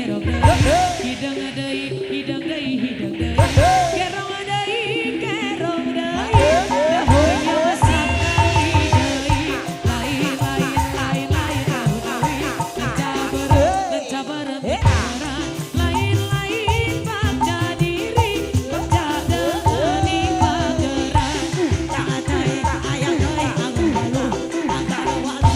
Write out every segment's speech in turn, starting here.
gerong deui hidang deui hidang deui hidang deui gerong deui gerong deui dahoyna sakali deui lain lain lain lain dahoy lencaber lain lain bagja diri bagja deuni pageran catai ayang deui angun balu angkara walu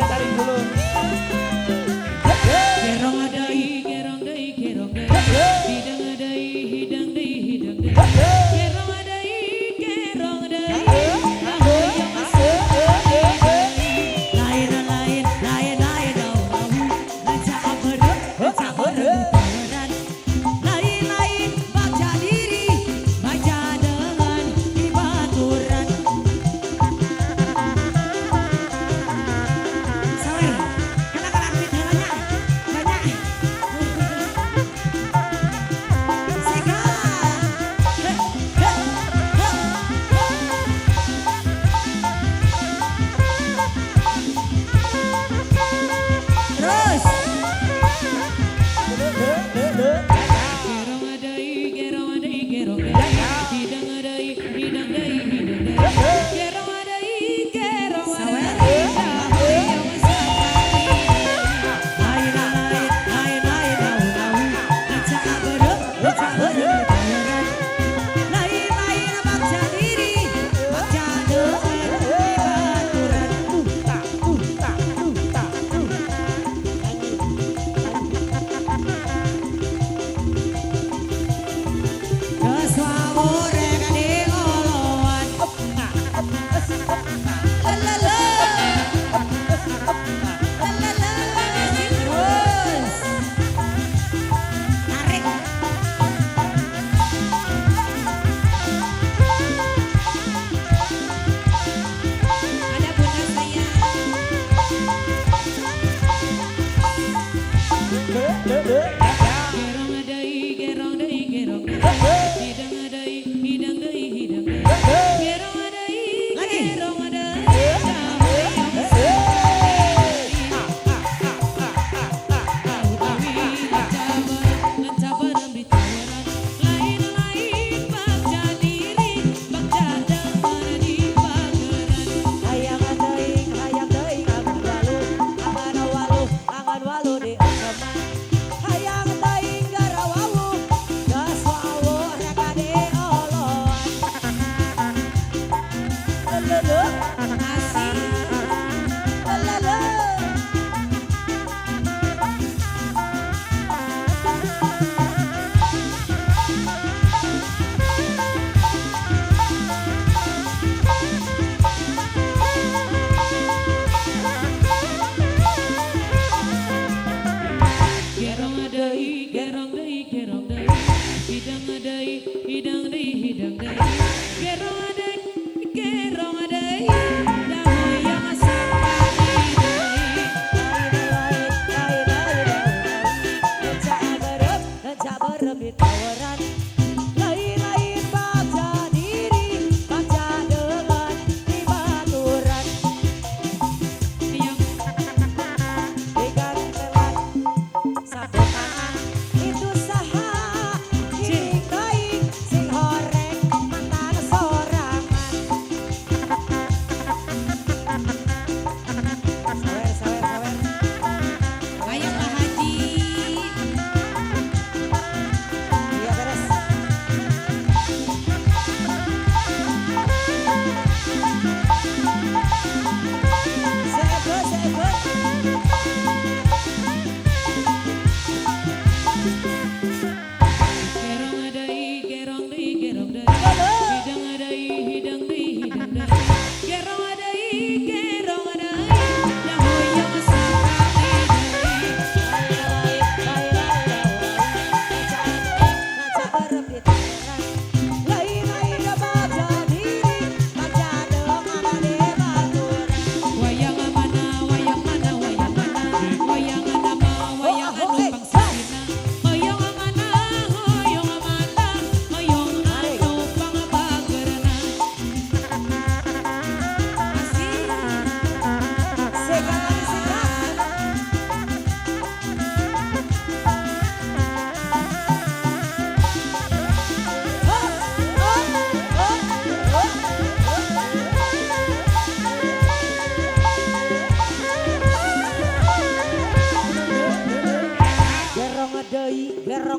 tarik dulu. Gerong ada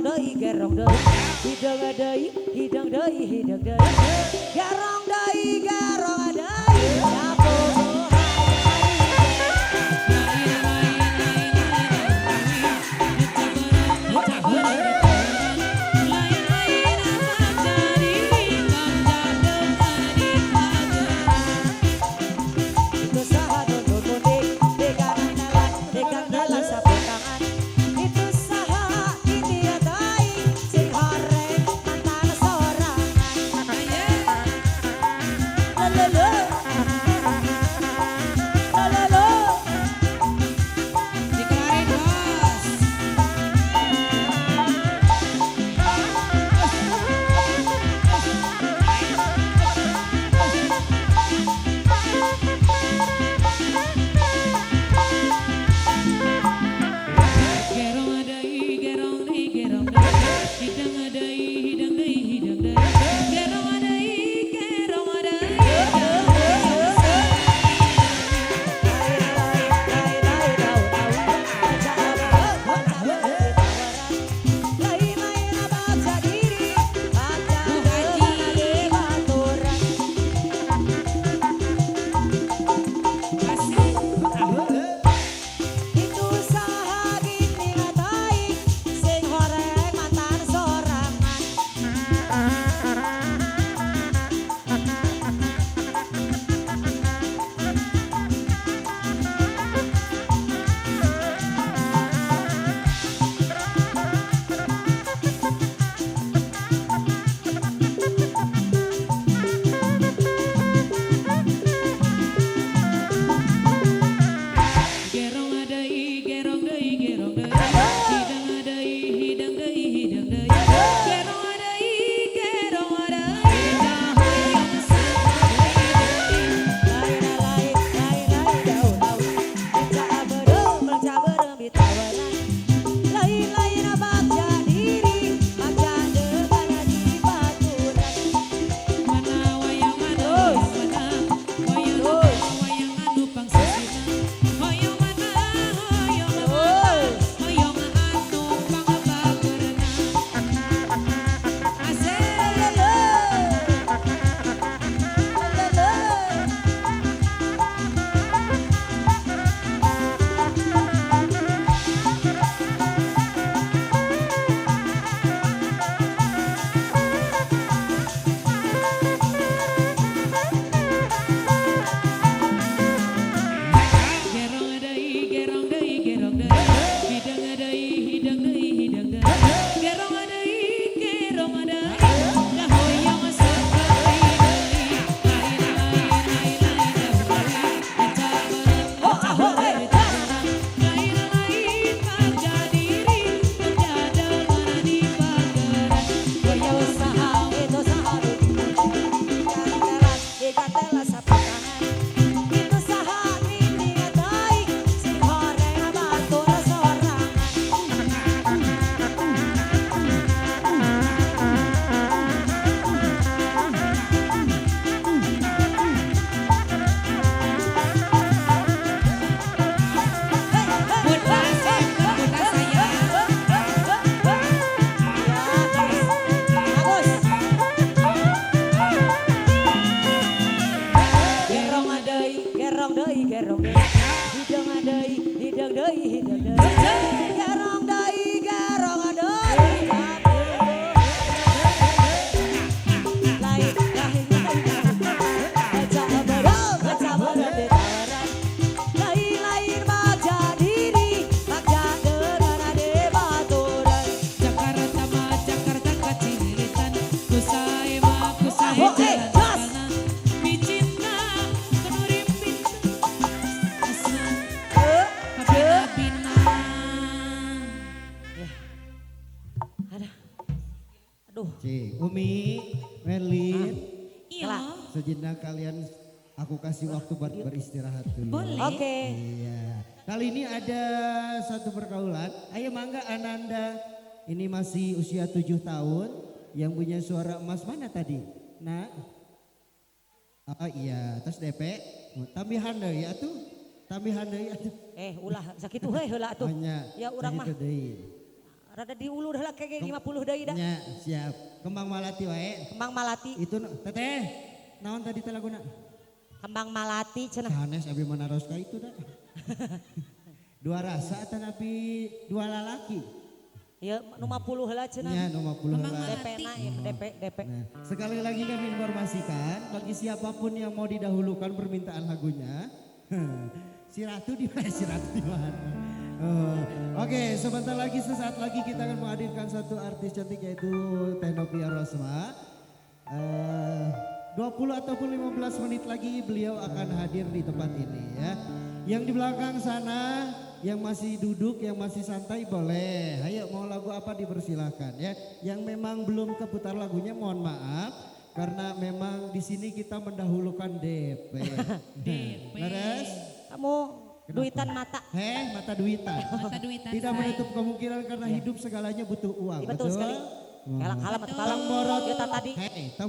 gerong deui hidung deui hidung deui hidung deui gerong deui sapopo itu saha dono mudik degan dalan sapu tangan itu saha India tai sing horeng mantan sorangan lelele lelele Dikeluarin bos. Gerong adai, gerong dei, gerong dei. Hidang adai, hidang dei, hidang dei. Gerong adai, gerong adai. itu saha gini ngatai sing horeng mantan sorangan Gerong adai, gerong dei, gerong dei. Hidang adai, hidang dei, hidang dei. Gerong adai, gerong adai. Dahoyong lain baca diri baca dengan di baturan mana wayang mana wayang anu pangsasina. Hoyong mana anu pangbageurna. Asik. Gerong adai, gerong dei, gerong dei. Hidang adai, hidang dei, hidang dei. Gerong adai, gerong adai. Dahoyong sekali deui. Lain dahoyong. Lain baca diri baca dengan di pageran. Kaya usaha itu saha digatelas sapu tangan itu saha nini ngatai sing horeng batur sorangan Putas saya. Gerong adai, gerong deui, gerong deui. Hidung adai, hidung deui, hidung deui. Gerong deui, gerong adai. Lain baca beureuh di tawaran. Lain baca diri, baca dengan di baturan. Jakarta mah Jakarta kaciritan. Kusai mah kusai Oh, eh, jalan jalan. Bicinna penurimpin asna kabina-bina. Ya. Ada. Aduh. Umi, Merlin, Iya, sejenak kalian aku kasih waktu buat beristirahat dulu. boleh. Oke. Iya. Kali ini ada satu pergaulan. Ayo mangga Ananda. Ini masih usia 7 tahun. Yang punya suara emas mana tadi? Nah. Oh iya, terus DP. Tambihan deui atuh. Tambihan deui atuh. Ulah sakitu heuh heula atuh. Hanya Ya urang mah. sakitu deui. Rada di ulu dah lah kayak 50 deui dah. Ya, siap. Kembang malati wae. Kembang malati, Itu teteh. Naon tadi teh laguna? kembang malati cenah. Sanes abi manaros ka itu dah. Dua rasa atau nabi dua lalaki. Ya nu 50 heula cenah. Ya, nomor 10 Kembang lah. DP na ya, DP. Nah, sekali lagi kami informasikan bagi siapapun yang mau didahulukan permintaan lagunya. Si Ratu di mana? Si Ratu di mana? Oke, sebentar lagi sesaat lagi kita akan menghadirkan satu artis cantik yaitu Teh Novia Rosma. 20 ataupun 15 menit lagi beliau akan hadir di tempat ini ya. Yang di belakang sana yang masih duduk, yang masih santai boleh. Ayo mau lagu apa dipersilahkan ya. Yang memang belum keputar lagunya mohon maaf karena memang di sini kita mendahulukan DP. DP. Beres? Kamu duitan mata. Mata duitan. Mata duitan Tidak say. menutup kemungkinan karena hidup segalanya butuh uang. Iya, betul sekali. Kalak halam atuh kalak. Tang borot. Ya tadi. Tang